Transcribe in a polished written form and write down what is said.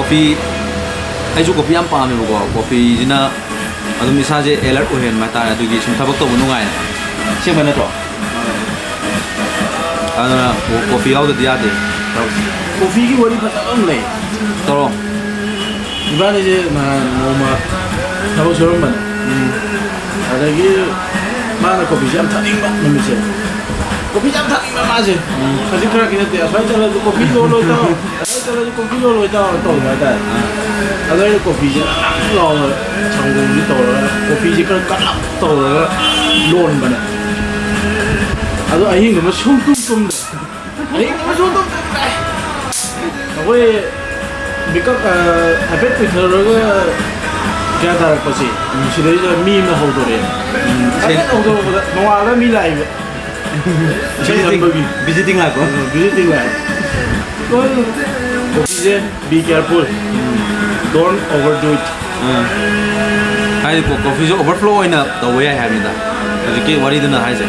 coffee aiju coffee am pam me ko coffee jina adum isaje alert ko hen mata adu gi sum thabak to bu nungai che bana to ana coffee out de yade coffee ki wari phata am le to ibane je na noma thabak sorom ban adagi mana coffee jam thani ba nami che coffee jam thani ba ma je kaji kra ki te asai chala coffee lo ta asai chala coffee lo ta to ba ta adai coffee je lo changgung ni to coffee je kar kat to lon ba na ado ahing ma sum tum ahing ma sum tum agoi bikak habit pi thar ga kya ta ko si sidai ja mi ma ho do re se ho do no ala mi lai visiting la ko visiting la coffee je be careful don't overdo it hai ko coffee jo overflow ina to we hai mi da adu ki wari dana hai se